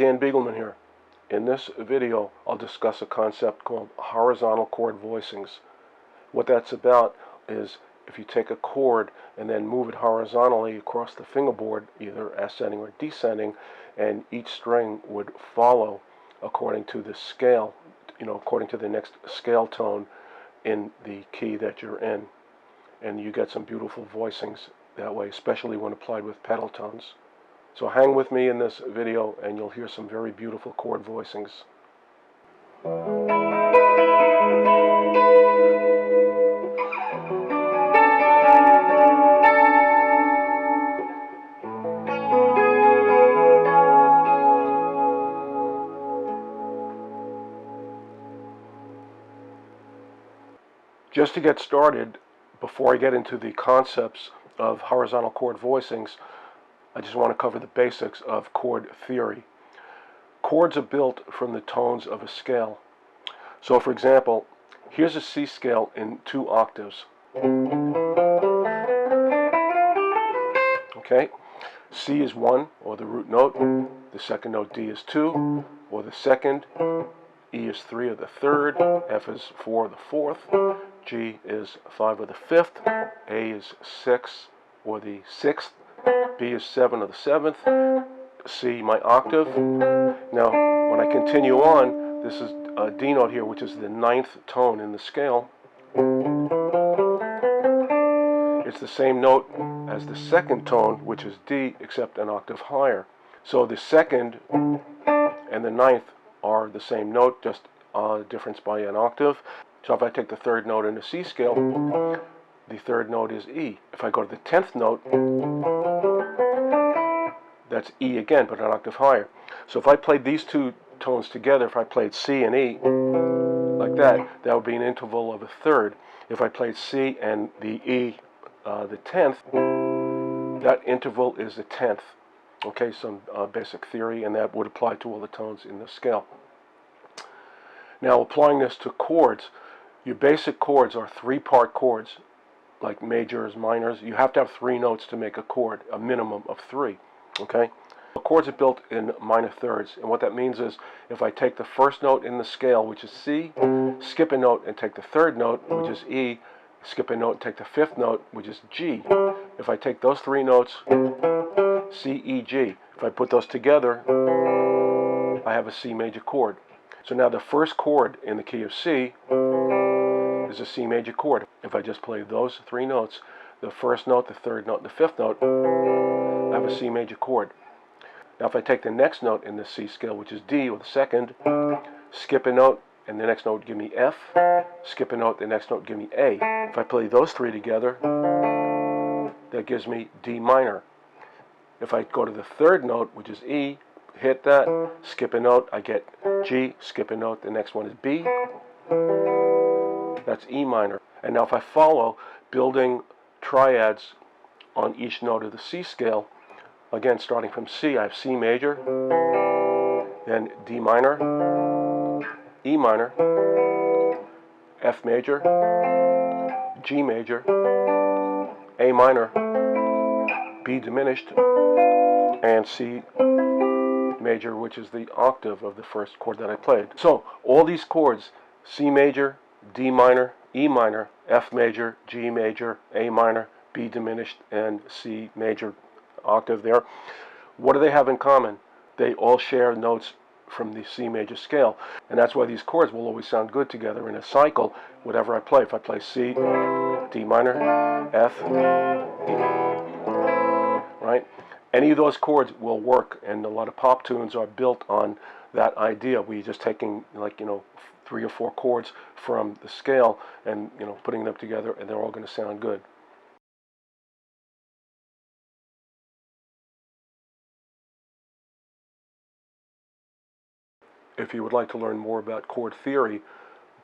Dan Beagleman here. In this video, I'll discuss a concept called horizontal chord voicings. What that's about is if you take a chord and then move it horizontally across the fingerboard, either ascending or descending, and each string would follow according to the scale, according to the next scale tone in the key that you're in. And you get some beautiful voicings that way, especially when applied with pedal tones. So hang with me in this video and you'll hear some very beautiful chord voicings. Just to get started, before I get into the concepts of horizontal chord voicings, I just want to cover the basics of chord theory. Chords are built from the tones of a scale. So for example, here's a C scale in 2 octaves. Okay? C is 1, or the root note. The second note, D, is 2, or the second. E is 3, or the third. F is 4, or the fourth. G is 5, or the fifth. A is 6, or the sixth. B is 7, or the seventh. C, my octave. Now, when I continue on, this is a D note here, which is the 9th tone in the scale. It's the same note as the second tone, which is D, except an octave higher. So the second and the 9th are the same note, just a difference by an octave. So if I take the 3rd note in the C scale, the 3rd note is E. If I go to the 10th note, that's E again, but an octave higher. So if I played these 2 tones together, if I played C and E, like that, that would be an interval of a third. If I played C and the E, the 10th, that interval is the 10th. Okay, some basic theory, and that would apply to all the tones in the scale. Now, applying this to chords, your basic chords are 3-part chords, like majors, minors. You have to have 3 notes to make a chord, a minimum of 3. Okay? Chords are built in minor thirds, and what that means is if I take the first note in the scale, which is C, skip a note and take the 3rd note, which is E, skip a note and take the 5th note, which is G. If I take those 3 notes, C, E, G, if I put those together, I have a C major chord. So now the first chord in the key of C is a C major chord. If I just play those 3 notes, the first note, the 3rd note, and the 5th note, I have a C major chord. Now if I take the next note in the C scale, which is D, or the second, skip a note, and the next note would give me F, skip a note, the next note would give me A. If I play those 3 together, that gives me D minor. If I go to the 3rd note, which is E, hit that, skip a note, I get G, skip a note, the next one is B, that's E minor. And now if I follow, building triads on each note of the C scale, again starting from C, I have C major, then D minor, E minor, F major, G major, A minor, B diminished, and C major, which is the octave of the first chord that I played. So all these chords, C major, D minor, E minor, F major, G major, A minor, B diminished, and C major octave there, what do they have in common? They all share notes from the C major scale, and that's why these chords will always sound good together in a cycle, whatever I play. If I play C, D minor, F, E, right? Any of those chords will work, and a lot of pop tunes are built on that idea. We're just taking 3 or 4 chords from the scale and putting them together, and they're all going to sound good. If you would like to learn more about chord theory,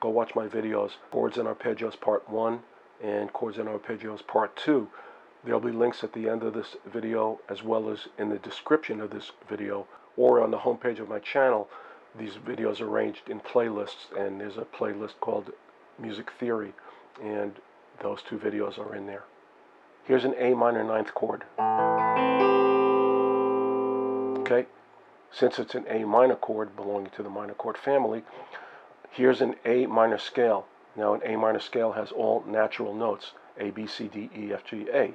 go watch my videos, Chords and Arpeggios Part 1 and Chords and Arpeggios Part 2. There'll be links at the end of this video as well as in the description of this video or on the homepage of my channel. These videos are arranged in playlists, and there's a playlist called Music Theory, and those 2 videos are in there. Here's an A minor 9th chord. Okay, since it's an A minor chord belonging to the minor chord family, here's an A minor scale. Now an A minor scale has all natural notes, A, B, C, D, E, F, G, A.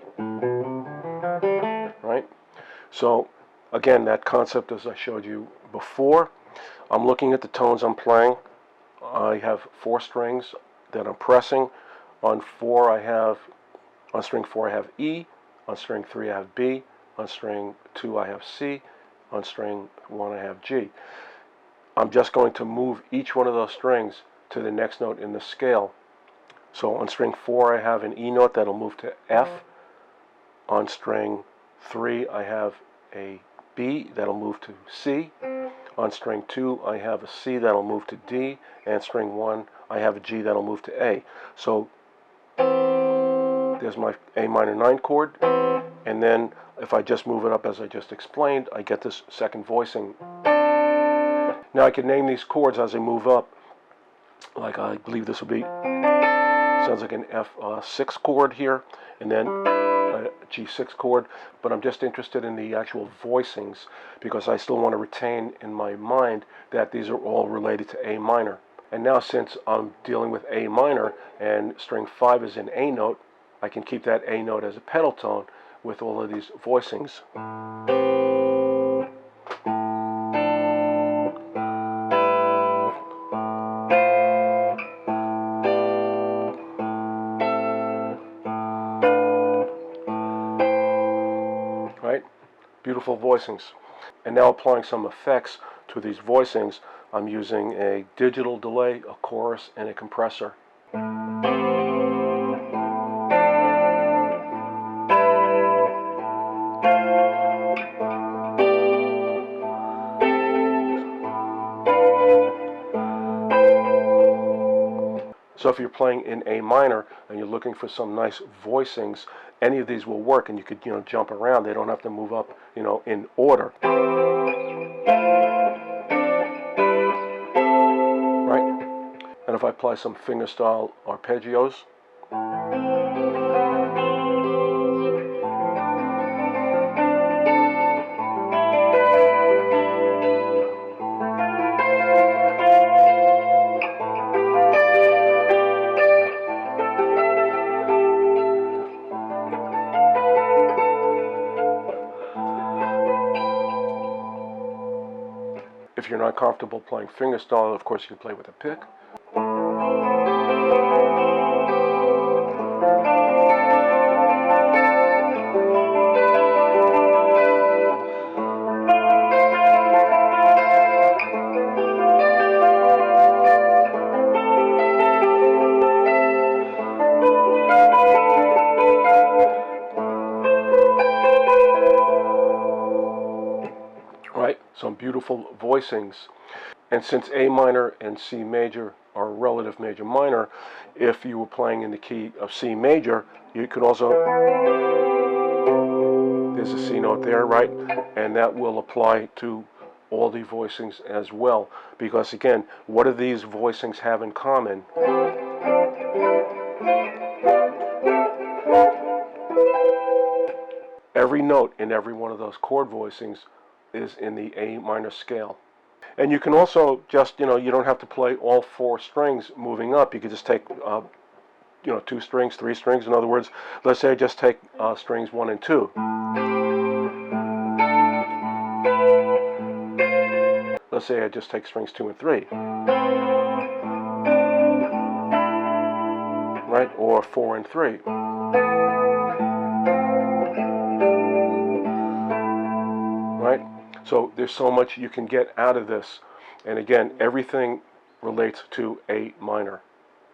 Right? So again, that concept as I showed you before, I'm looking at the tones I'm playing. I have 4 strings that I'm pressing. On string 4 I have E, on string 3 I have B, on string 2 I have C, on string 1 I have G. I'm just going to move each one of those strings to the next note in the scale. So on string 4 I have an E note that'll move to F. On string 3 I have a B that'll move to C. On string 2 I have a C that'll move to D, and string 1 I have a G that'll move to A. So there's my A minor 9 chord, and then if I just move it up as I just explained, I get this second voicing. Now I can name these chords as I move up, like I believe this will be, sounds like an F6 chord here, and then a G6 chord, but I'm just interested in the actual voicings because I still want to retain in my mind that these are all related to A minor. And now since I'm dealing with A minor and string 5 is an A note, I can keep that A note as a pedal tone with all of these voicings. Right? Beautiful voicings. And now applying some effects to these voicings, I'm using a digital delay, a chorus, and a compressor. So if you're playing in A minor and you're looking for some nice voicings, any of these will work, and you could, jump around. They don't have to move up, in order. Right? And if I apply some fingerstyle arpeggios, if you're not comfortable playing fingerstyle, of course you can play with a pick. Right? Some beautiful voicings. And since A minor and C major are relative major minor, if you were playing in the key of C major, you could also, there's a C note there, right? And that will apply to all the voicings as well. Because again, what do these voicings have in common? Every note in every one of those chord voicings is in the A minor scale. And you can also just, you don't have to play all 4 strings moving up. You could just take, 2 strings, 3 strings. In other words, let's say I just take strings 1 and 2. Let's say I just take strings 2 and 3. Right? Or 4 and 3. Right? So there's so much you can get out of this. And again, everything relates to A minor.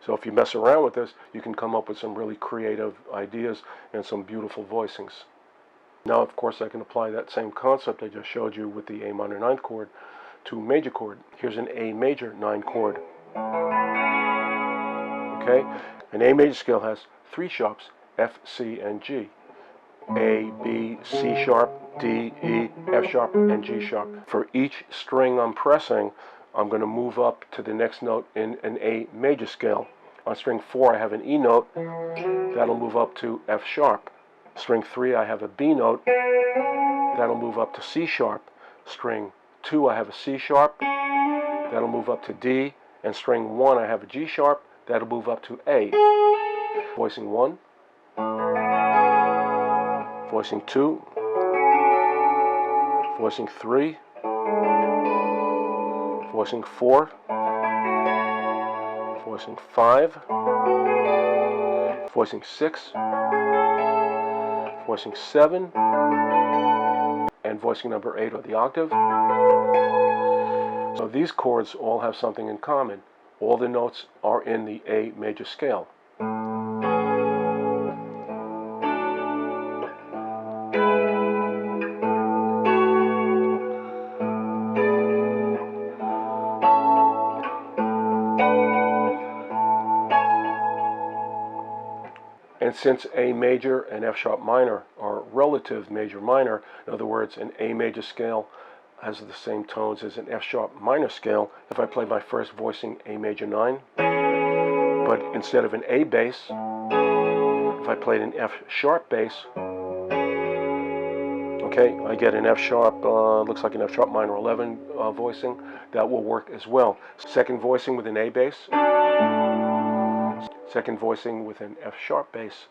So if you mess around with this, you can come up with some really creative ideas and some beautiful voicings. Now, of course, I can apply that same concept I just showed you with the A minor 9th chord to a major chord. Here's an A major 9 chord. Okay? An A major scale has 3 sharps, F, C, and G. A, B, C sharp, D, E, F sharp, and G sharp. For each string I'm pressing, I'm going to move up to the next note in an A major scale. On string 4, I have an E note. That'll move up to F sharp. String 3, I have a B note. That'll move up to C sharp. String 2 I have a C sharp, that'll move up to D, and string 1 I have a G sharp, that'll move up to A. Voicing 1, voicing 2, voicing 3, voicing 4, voicing 5, voicing 6, voicing 7, and voicing number 8, or the octave. So these chords all have something in common. All the notes are in the A major scale. And since A major and F sharp minor are relative major minor, in other words, an A major scale has the same tones as an F sharp minor scale. If I play my first voicing A major 9, but instead of an A bass, if I played an F sharp bass, okay, I get an F sharp, looks like an F sharp minor 11 voicing. That will work as well. Second voicing with an A bass, second voicing with an F sharp bass.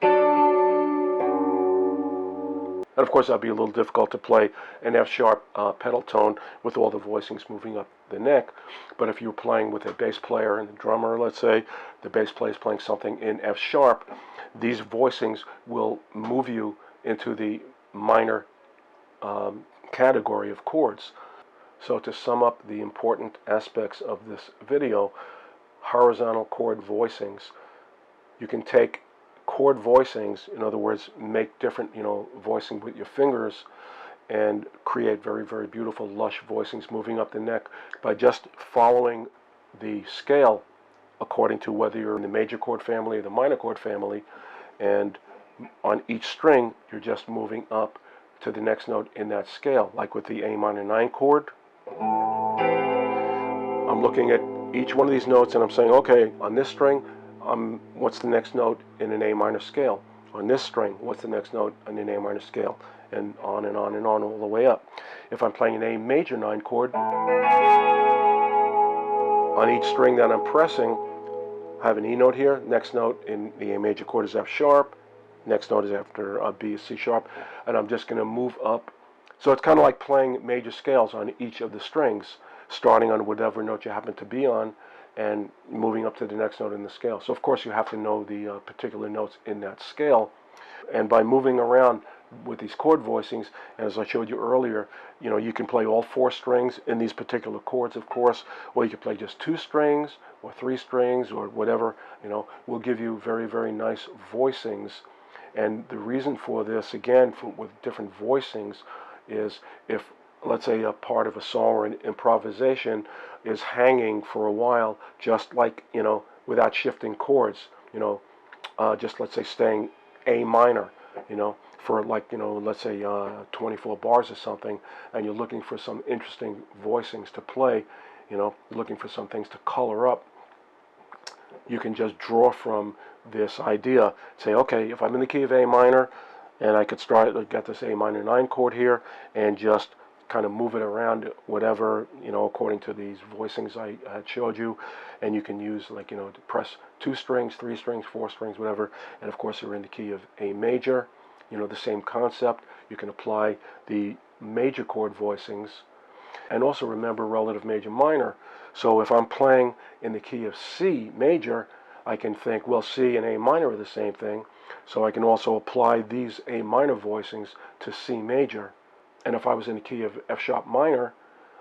And of course that'd be a little difficult to play an F sharp pedal tone with all the voicings moving up the neck. But if you're playing with a bass player and the drummer, let's say, the bass player is playing something in F sharp, these voicings will move you into the minor category of chords. So to sum up the important aspects of this video, horizontal chord voicings. You can take chord voicings, in other words, make different, voicing with your fingers and create very, very beautiful, lush voicings moving up the neck by just following the scale according to whether you're in the major chord family or the minor chord family. And on each string, you're just moving up to the next note in that scale. Like with the A minor 9 chord, I'm looking at each one of these notes and I'm saying, okay, on this string, what's the next note in an A minor scale? On this string, what's the next note in an A minor scale? And on and on and on all the way up. If I'm playing an A major 9 chord, on each string that I'm pressing, I have an E note here. Next note in the A major chord is F sharp. Next note is after B is C sharp. And I'm just going to move up. So it's kind of like playing major scales on each of the strings, starting on whatever note you happen to be on, and moving up to the next note in the scale. So of course you have to know the particular notes in that scale. And by moving around with these chord voicings, as I showed you earlier, you can play all 4 strings in these particular chords, of course, or you can play just 2 strings or 3 strings or whatever, will give you very, very nice voicings. And the reason for this, again, with different voicings, is if, let's say, a part of a song or an improvisation is hanging for a while, just like, without shifting chords, just, let's say, staying A minor, for like, let's say 24 bars or something, and you're looking for some interesting voicings to play, looking for some things to color up, you can just draw from this idea. Say, okay, if I'm in the key of A minor, and I could get this A minor 9 chord here, and just kind of move it around, whatever, according to these voicings I had showed you. And you can use, like, to press 2 strings, 3 strings, 4 strings, whatever. And of course, you're in the key of A major. The same concept. You can apply the major chord voicings. And also remember relative major minor. So if I'm playing in the key of C major, I can think, well, C and A minor are the same thing. So I can also apply these A minor voicings to C major. And if I was in the key of F sharp minor,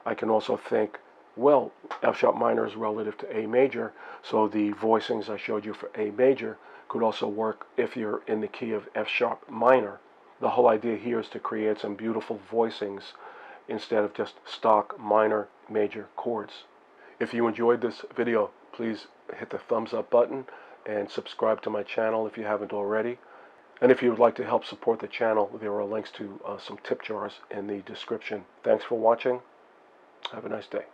I can also think, well, F sharp minor is relative to A major, so the voicings I showed you for A major could also work if you're in the key of F sharp minor. The whole idea here is to create some beautiful voicings instead of just stock minor major chords. If you enjoyed this video, please hit the thumbs up button and subscribe to my channel if you haven't already. And if you would like to help support the channel, there are links to some tip jars in the description. Thanks for watching. Have a nice day.